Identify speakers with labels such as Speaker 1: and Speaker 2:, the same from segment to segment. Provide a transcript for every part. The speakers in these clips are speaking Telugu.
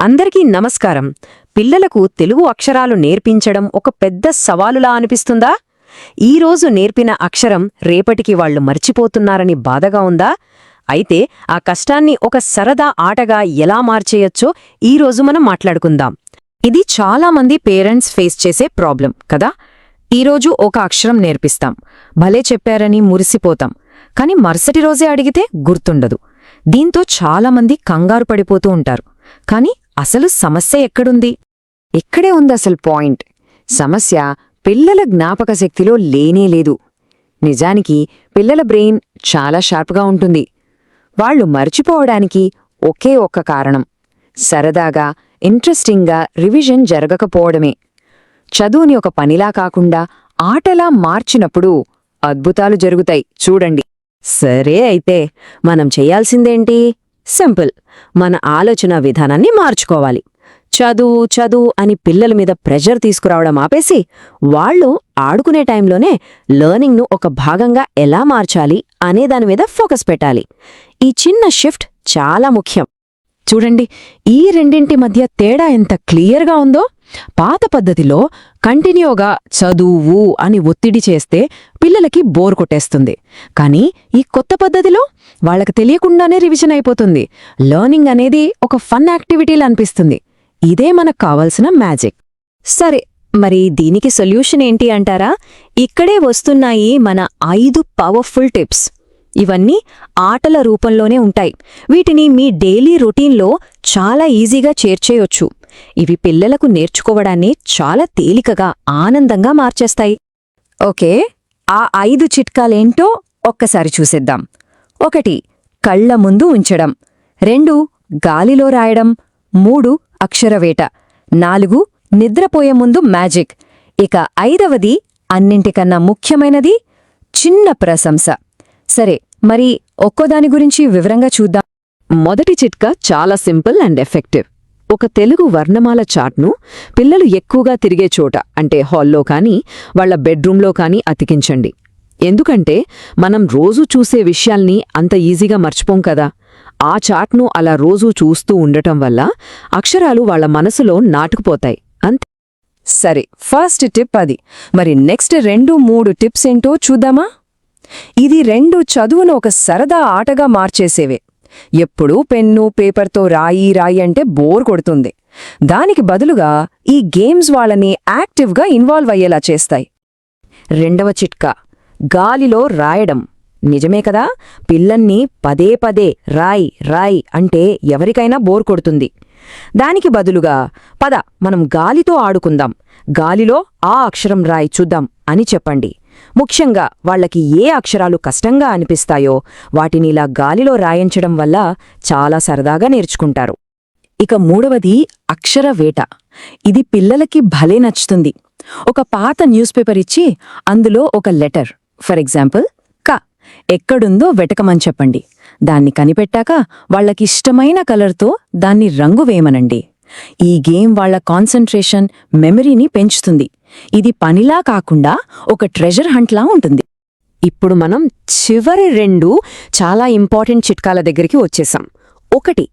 Speaker 1: అందరికీ నమస్కారం. పిల్లలకు తెలుగు అక్షరాలు నేర్పించడం ఒక పెద్ద సవాలులా అనిపిస్తుందా? ఈరోజు నేర్పిన అక్షరం రేపటికి వాళ్లు మర్చిపోతున్నారని బాధగా ఉందా? అయితే ఆ కష్టాన్ని ఒక సరదా ఆటగా ఎలా మార్చేయొచ్చో ఈరోజు మనం మాట్లాడుకుందాం. ఇది చాలామంది పేరెంట్స్ ఫేస్ చేసే ప్రాబ్లం కదా. ఈరోజు ఒక అక్షరం నేర్పిస్తాం, భలే చెప్పారని మురిసిపోతాం, కాని మరుసటి రోజే అడిగితే గుర్తుండదు. దీంతో చాలామంది కంగారు పడిపోతూ ఉంటారు. కాని అసలు సమస్య ఎక్కడుంది? ఇక్కడే ఉంది అసలు పాయింట్. సమస్య పిల్లల జ్ఞాపకశక్తిలో లేనేలేదు. నిజానికి పిల్లల బ్రెయిన్ చాలా షార్ప్గా ఉంటుంది. వాళ్లు మర్చిపోవడానికి ఒకే ఒక్క కారణం, సరదాగా ఇంట్రెస్టింగ్గా రివిజన్ జరగకపోవడమే. చదువుని ఒక పనిలా కాకుండా ఆటలా మార్చినప్పుడు అద్భుతాలు జరుగుతాయి, చూడండి. సరే, అయితే మనం చెయ్యాల్సిందేంటి? సింపుల్, మన ఆలోచన విధానాన్ని మార్చుకోవాలి. చదువు చదువు అని పిల్లల మీద ప్రెషర్ తీసుకురావడం ఆపేసి, వాళ్ళు ఆడుకునే టైంలోనే లెర్నింగ్ను ఒక భాగంగా ఎలా మార్చాలి అనే దానిమీద ఫోకస్ పెట్టాలి. ఈ చిన్న షిఫ్ట్ చాలా ముఖ్యం. చూడండి, ఈ రెండింటి మధ్య తేడా ఎంత క్లియర్గా ఉందో. పాత పద్ధతిలో కంటిన్యూగా చదువు అని ఒత్తిడి చేస్తే పిల్లలకి బోర్ కొట్టేస్తుంది. కానీ ఈ కొత్త పద్ధతిలో వాళ్ళకి తెలియకుండానే రివిజన్ అయిపోతుంది. లెర్నింగ్ అనేది ఒక ఫన్ యాక్టివిటీలా అనిపిస్తుంది. ఇదే మనకు కావాల్సిన మ్యాజిక్. సరే, మరి దీనికి సొల్యూషన్ ఏంటి అంటారా? ఇక్కడే వస్తున్నాయి మన 5 పవర్ఫుల్ టిప్స్. ఇవన్నీ ఆటల రూపంలోనే ఉంటాయి. వీటిని మీ డైలీ రొటీన్లో చాలా ఈజీగా చేర్చేయొచ్చు. ఇవి పిల్లలకు నేర్చుకోవడాన్ని చాలా తేలికగా, ఆనందంగా మార్చేస్తాయి. ఓకే, ఆ 5 చిట్కాలేంటో ఒక్కసారి చూసేద్దాం. 1. కళ్ల ముందు ఉంచడం. 2. గాలిలో రాయడం. 3. అక్షరవేట. 4. నిద్రపోయే ముందు మ్యాజిక్. ఇక 5వది, అన్నింటికన్నా ముఖ్యమైనది, చిన్న ప్రశంస. సరే, మరి ఒక్కోదాని గురించి వివరంగా చూద్దాం. మొదటి చిట్కా చాలా సింపుల్ అండ్ ఎఫెక్టివ్. ఒక తెలుగు వర్ణమాల చార్ట్ను పిల్లలు ఎక్కువగా తిరిగే చోట, అంటే హాల్లో కానీ వాళ్ల బెడ్రూంలో కానీ అతికించండి. ఎందుకంటే మనం రోజూ చూసే విషయాల్ని అంత ఈజీగా మర్చిపోం కదా. ఆ చార్ట్ను అలా రోజూ చూస్తూ ఉండటం వల్ల అక్షరాలు వాళ్ల మనసులో నాటుకుపోతాయి. అంతే. సరే, ఫస్ట్ టిప్ అది. మరి నెక్స్ట్ 2, 3 టిప్స్ ఏంటో చూద్దామా? ఇది 2 చదువును ఒక సరదా ఆటగా మార్చేసేవే. ఎప్పుడూ పెన్ను పేపర్తో రాయి రాయి అంటే బోర్ కొడుతుంది. దానికి బదులుగా ఈ గేమ్స్ వాళ్ళని యాక్టివ్గా ఇన్వాల్వ్ అయ్యేలా చేస్తాయి. 2వ చిట్కా, గాలిలో రాయడం. నిజమే కదా, పిల్లల్ని పదే పదే రాయ్ రాయ్ అంటే ఎవరికైనా బోర్ కొడుతుంది. దానికి బదులుగా పద మనం గాలితో ఆడుకుందాం, గాలిలో ఆ అక్షరం రాయ్ చూద్దాం అని చెప్పండి. ముఖ్యంగా వాళ్లకి ఏ అక్షరాలు కష్టంగా అనిపిస్తాయో వాటినిలా గాలిలో రాయించడం వల్ల చాలా సరదాగా నేర్చుకుంటారు. ఇక 3వది, అక్షరవేట. ఇది పిల్లలకి భలే నచ్చుతుంది. ఒక పాత న్యూస్ పేపర్ ఇచ్చి అందులో ఒక లెటర్, ఫర్ ఎగ్జాంపుల్ క, ఎక్కడుందో వెతకమని చెప్పండి. దాన్ని కనిపెట్టాక వాళ్లకిష్టమైన కలర్తో దాన్ని రంగు వేయమనండి. ఈ గేమ్ వాళ్ల కాన్సంట్రేషన్, మెమరీని పెంచుతుంది. ఇది పనిలా కాకుండా ఒక ట్రెజర్ హంట్లా ఉంటుంది. ఇప్పుడు మనం చివరి 2 చాలా ఇంపార్టెంట్ చిట్కాల దగ్గరికి వచ్చేసాం. 1,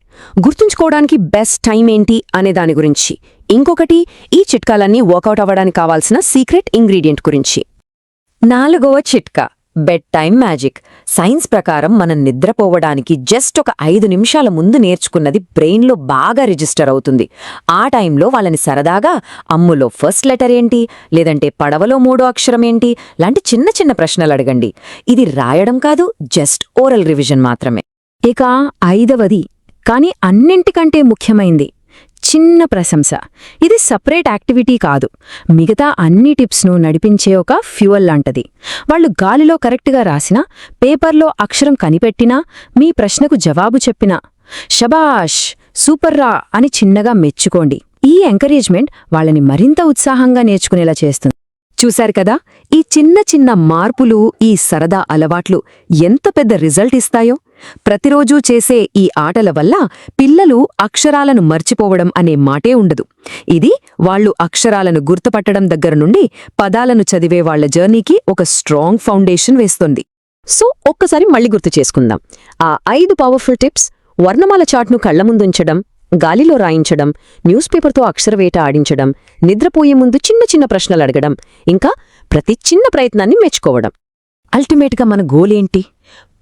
Speaker 1: గుర్తుంచుకోవడానికి బెస్ట్ టైం ఏంటి అనే దాని గురించి. ఇంకొకటి, ఈ చిట్కాలన్నీ వర్కౌట్ అవ్వడానికి కావాల్సిన సీక్రెట్ ఇంగ్రీడియంట్ గురించి. 4వ చిట్కా, బెడ్ టైం మ్యాజిక్. సైన్స్ ప్రకారం మనం నిద్రపోవడానికి జస్ట్ ఒక 5 నిమిషాల ముందు నేర్చుకున్నది బ్రెయిన్లో బాగా రిజిస్టర్ అవుతుంది. ఆ టైంలో వాళ్ళని సరదాగా అమ్ములో ఫస్ట్ లెటర్ ఏంటి, లేదంటే పడవలో 3వ అక్షరం ఏంటి లాంటి చిన్న చిన్న ప్రశ్నలు అడగండి. ఇది రాయడం కాదు, జస్ట్ ఓరల్ రివిజన్ మాత్రమే. ఇక 5వది, కాని అన్నింటికంటే ముఖ్యమైంది, చిన్న ప్రశంస. ఇది సపరేట్ యాక్టివిటీ కాదు, మిగతా అన్ని టిప్స్ను నడిపించే ఒక ఫ్యూయల్ లాంటది. వాళ్లు గాలిలో కరెక్ట్గా రాసినా, పేపర్లో అక్షరం కనిపెట్టినా, మీ ప్రశ్నకు జవాబు చెప్పినా, శబాష్ సూపర్రా అని చిన్నగా మెచ్చుకోండి. ఈ ఎంకరేజ్మెంట్ వాళ్ళని మరింత ఉత్సాహంగా నేర్చుకునేలా చేస్తుంది. చూశారు కదా, ఈ చిన్న చిన్న మార్పులు, ఈ సరదా అలవాట్లు ఎంత పెద్ద రిజల్ట్ ఇస్తాయో. ప్రతిరోజూ చేసే ఈ ఆటల వల్ల పిల్లలు అక్షరాలను మర్చిపోవడం అనే మాటే ఉండదు. ఇది వాళ్లు అక్షరాలను గుర్తుపట్టడం దగ్గర నుండి పదాలను చదివే వాళ్ల జర్నీకి ఒక స్ట్రాంగ్ ఫౌండేషన్ వేస్తుంది. సో ఒక్కసారి మళ్ళీ గుర్తు చేసుకుందాం. ఆ 5 పవర్ఫుల్ టిప్స్: వర్ణమాల చార్ట్ను కళ్ల ముందుంచడం, గాలిలో రాయించడం, న్యూస్ పేపర్తో అక్షరవేట ఆడించడం, నిద్రపోయే ముందు చిన్న చిన్న ప్రశ్నలు అడగడం, ఇంకా ప్రతి చిన్న ప్రయత్నాన్ని మెచ్చుకోవడం. అల్టిమేట్గా మన గోలేంటి?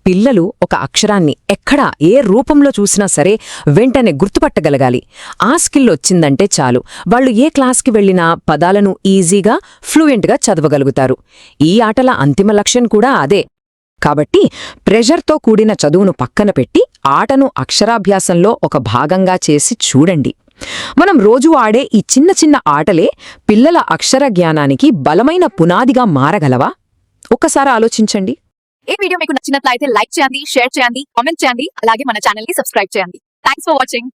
Speaker 1: పిల్లలు ఒక అక్షరాన్ని ఎక్కడా ఏ రూపంలో చూసినా సరే వెంటనే గుర్తుపట్టగలగాలి. ఆ స్కిల్ వచ్చిందంటే చాలు, వాళ్ళు ఏ క్లాస్కి వెళ్లినా పదాలను ఈజీగా, ఫ్లూయెంట్గా చదవగలుగుతారు. ఈ ఆటల అంతిమ లక్ష్యం కూడా అదే. కాబట్టి ప్రెషర్తో కూడిన చదువును పక్కన పెట్టి ఆటను అక్షరాభ్యాసంలో ఒక భాగంగా చేసి చూడండి. మనం రోజూ ఆడే ఈ చిన్న చిన్న ఆటలే పిల్లల అక్షర జ్ఞానానికి బలమైన పునాదిగా మారగలవా? ఒక్కసారి ఆలోచించండి.
Speaker 2: ఈ వీడియో మీకు నచ్చినట్లయితే లైక్ చేయండి, షేర్ చేయండి, కామెంట్ చేయండి, అలాగే మన ఛానల్ ని సబ్స్క్రైబ్ చేయండి. Thanks for watching.